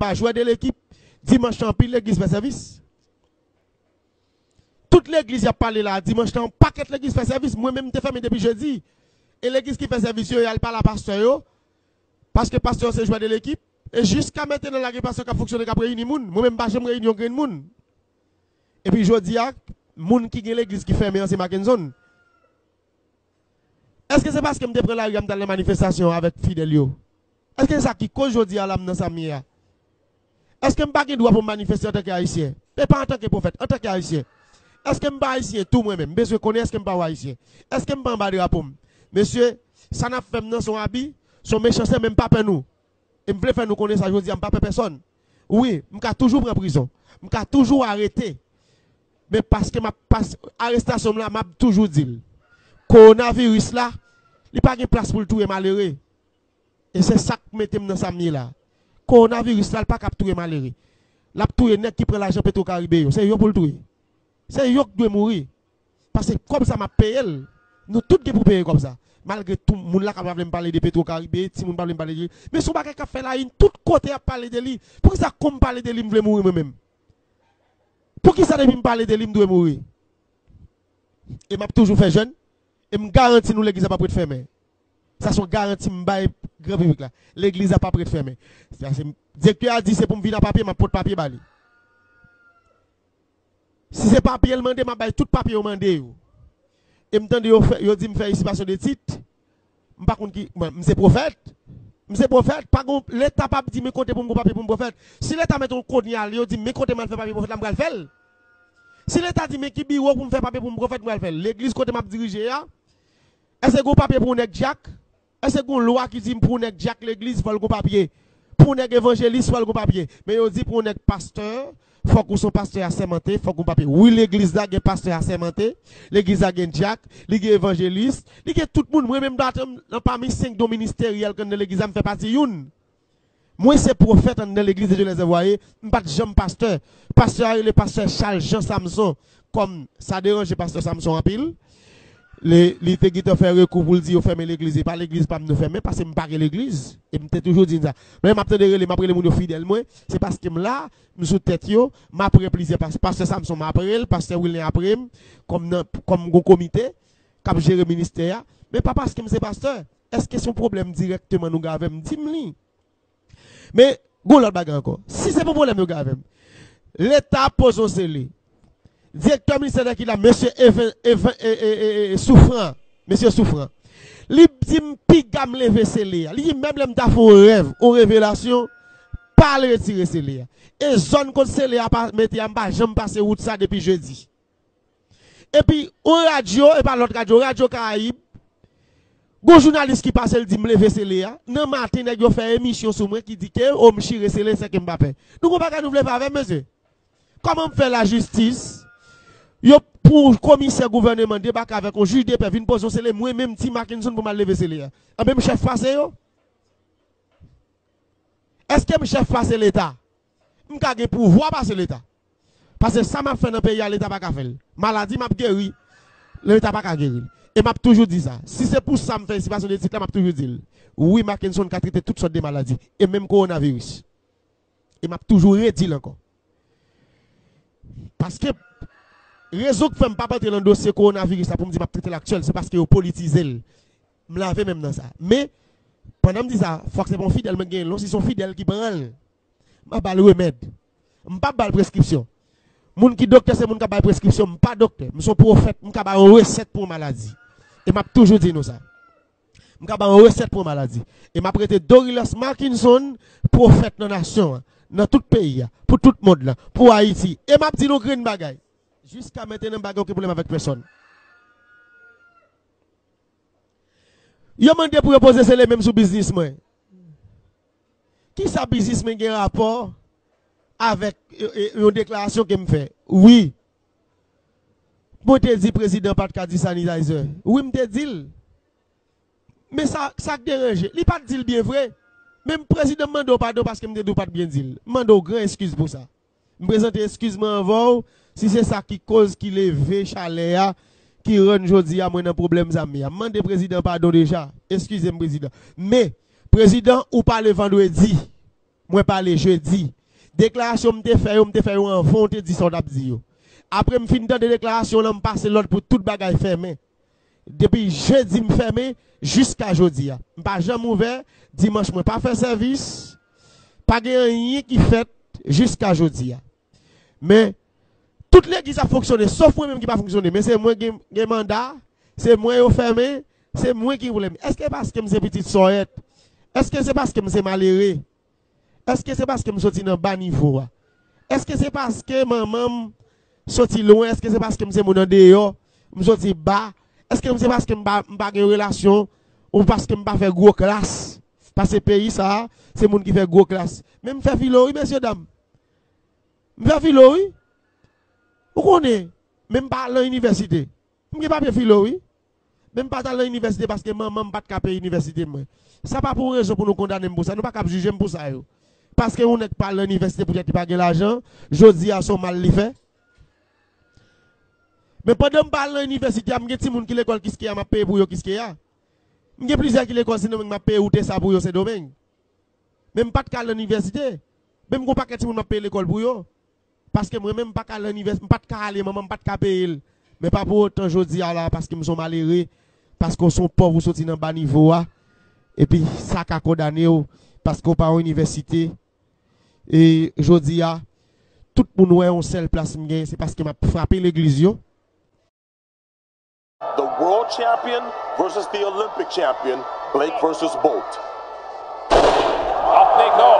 pas jouer de l'équipe. Dimanche en pile l'église fait service. Toute l'église a parlé là, dimanche en paquet l'église fait service. Moi-même t'ai fermé depuis jeudi. Et l'église qui fait service, il parle à pasteur parce que pasteur c'est jouer de l'équipe. Et jusqu'à maintenant la pasteur qui a fonctionné qui a réuni moun. Moi-même pas j'aime réunion grand moun. Et puis je dis à moun qui gagne l'église qui ferme c'est Mackenzie. Est-ce que c'est parce que je prends la rue dans les manifestations avec fidèles? Est-ce que c'est ça qui cause aujourd'hui à l'âme dans sa mia? Est-ce que je n'ai pas le droit pour manifester en tant qu'haïtien? Mais pas en tant que prophète, en tant qu'haïtien. Est-ce que je ne suis pas haïtien tout moi-même? Monsieur connaît, est-ce que je ne suis pas haïtien? Est-ce que je ne suis pas drapeau? Monsieur, ça n'a fait dans son habit, son méchant, c'est même pas pour nous. Et je veux faire nous connaître ça, je dis, je ne pas personne. Oui, je suis toujours en prison. Je suis toujours arrêté. Mais parce que ma arrestation là, m'a toujours dit. Coronavirus là, il n'y a pas de place pour le tout malheureux. Et c'est ça que mettez dans sa mie là. Coronavirus là, il n'y a pas de tout malheureux. La tout net qui prend l'argent Petro-Caribé, c'est eux pour le tout. C'est eux qui doivent mourir. Parce que comme ça m'a payé, nous tous pour payer comme ça. Malgré tout le monde là qui va parler de Petro-Caribé, tout le monde va parler de lui. Mais si on va faire là, tout côté à parler de lui. Pour ça, comme parler de lui, je veux mourir moi-même. Pour qui ça devait me parler de lui, je dois mourir. Et m'a toujours fait jeune. Et me garantis nous l'église n'a pas prêt de fermer. Ça sont garantis me grand public là. L'église n'a pas prêt de fermer. Le directeur a dit c'est pour me vider un papier, m'a porte papier bali. Si c'est papier le mandé, m'a bail tout papier au mandé. Et me tande yo dit me faire exhibition de titre. Par contre qui c'est prophète. C'est prophète, pas l'état pas dit me compter pour mon papier pour mon prophète. Si l'état met un code yo dit me compter mal faire papier pour prophète, là me faire. Si l'état dit me qui bureau pour me faire papier pour mon prophète, me faire. L'église côté m'a diriger là. Est-ce que vous papier pour nèg Jack? Est-ce que vous loi qui dit pour nèg Jack l'église faut le papier? Pour nèg évangéliste faut le papier. Mais on dit pour nèg pasteur, faut que son pasteur assermenté, faut qu'on papier. Oui, l'église là gen pasteur assermenté, l'église là gen Jack, l'église évangéliste, l'église tout le monde moi même dans parmi 5 dons ministériels que l'église me fait partie une. Moi c'est prophète dans l'église de Dieu les envoyés, pas de Jean pasteur. Pasteur le pasteur Charles Jean Samson comme ça dérange pasteur Samson en pile. Les qui te fait recours pour dire fermer l'église et pas l'église pas me fermer parce que me parle l'église et me toujours dit ça mais m'a tande relé m'a prélé mon fidèle moi c'est parce que là me sous tête yo m'a prélé plaisir parce que Samson m'a prélé pasteur William après comme comité cap gérer ministère mais pas parce que c'est pasteur est-ce que son problème directement nous gave me dit mais gon l'autre bagarre encore si c'est pas problème nous gave l'état pose au scellé directeur ministère qui là monsieur souffrant monsieur souffrant li dit pigam lever scellé li même l'aime ta font rêve ou révélation pas le retirer scellé et zone contre scellé a pas mettre en bas jamais passer route ça depuis jeudi et puis on radio et pas l'autre radio Caraïbe gon journaliste qui passe le dit me lever scellé nan matin nèg yo fait émission sur moi qui dit que on me chire scellé c'est que Mbappé nous pas nous lever avec monsieur comment faire la justice yo pour commissaire gouvernement débarque avec un juge de paix vinn poser c'est moi même ti Mackinson pour mal lever c'est là et même chef face yo est-ce que chef face l'état m'ka gen pouvoir passer l'état parce que ça m'a fait dans pays l'état pas ka faire maladie m'a guéri l'état pas ka guérir et m'a toujours dit ça si c'est pour ça me faire situation de titre m'a toujours dit oui Mackinson ka traiter toutes sortes de maladies et même coronavirus et m'a toujours redit encore parce que raison que fait pas porter dans le dossier coronavirus pour me dire m'a traiter l'actuel c'est parce que vous politisez me laver même dans ça mais pendant me dit ça faut que c'est bon fidèle me gagne si sont fidèles qui prennent m'a pas le remède m'a pas le prescription moun qui docteur c'est moun qui ba prescription pas docteur me sont prophète m'ka ba recette pour maladie et m'a toujours dit nous ça m'ka ba recette pour maladie et m'a prêté Douglas Mackinson prophète dans nation dans tout pays pour tout le monde là pour Haïti et m'a dit nous green bagay jusqu'à maintenant bagay aucun problème avec personne yo mande pour poser c'est les mêmes sous business moi qui ça business mais un rapport avec une déclaration que me fait oui moi te dit président pas de sanitizer oui me te dit mais ça dérange il pas dit bien vrai même président mando pardon parce que me dit pas bien dit mando grand excuse pour ça me présenter excuse-moi avant si c'est ça qui cause qui lève chaleur qui rend jodi à moi un problème zami mande président pardon déjà excusez-moi président mais président ou pas le vendredi Moi parler jeudi. Déclaration m'te fait en fond, te dit ça dit. Après me fin de déclaration là me passer l'autre pour toute bagaille fermé. Depuis jeudi me fermé jusqu'à jeudi. Pas jamais ouvert, dimanche moi pas faire service. Pas rien qui fait jusqu'à jeudi. Mais toute l'église a fonctionné sauf moi même qui pas fonctionné, mais c'est moi qui ai mandat, c'est moi qui fermé, c'est moi qui voulais. Est-ce que parce que c'est petite soette? Est-ce que c'est parce que c'est malheureux? Est-ce que c'est parce que je suis dans bas niveau? Est-ce que c'est parce que maman sorti loin? Est-ce que c'est parce que je suis mon dehors? Je sorti bas? Est-ce que c'est parce que je n'ai pas de relation? Ou parce que je n'ai pas fait gros classe? Parce que pays, ça, c'est le monde qui fait gros classe. Même faire philo, oui, messieurs, dames. Faire philo, oui. Vous connaissez? Même pas à l'université. Je n'ai pas fait philo, oui. Même pas à l'université parce que maman n'a pas de payer l'université. Ça pas pour raison pour nous condamner pour ça. Nous pas juger pour ça. Parce que on n'est pas à l'université pour être pas l'argent. Je dis à son mal li fait. Mais pendant que je parle à l'université, il y a des gens qui l'école qui a payé pour eux qui il y a plusieurs qui l'école sinon m'a payé ou ça pour eux c'est domaine. Même pas de à l'université. Même qu'on pas que m'a payé l'école pour eux. Parce que moi même pas à l'université, pas de aller, maman pas de payer. Mais pas pour autant je dis là parce que nous sommes malheureux, parce qu'on sont pauvres sortis dans bas niveau et puis ça a condamné parce qu'on pas à l'université. Et je dis tout le monde est en seule place c'est parce que m'a frappé l'église. The world champion versus the Olympic champion, Blake versus Bolt. Off they go.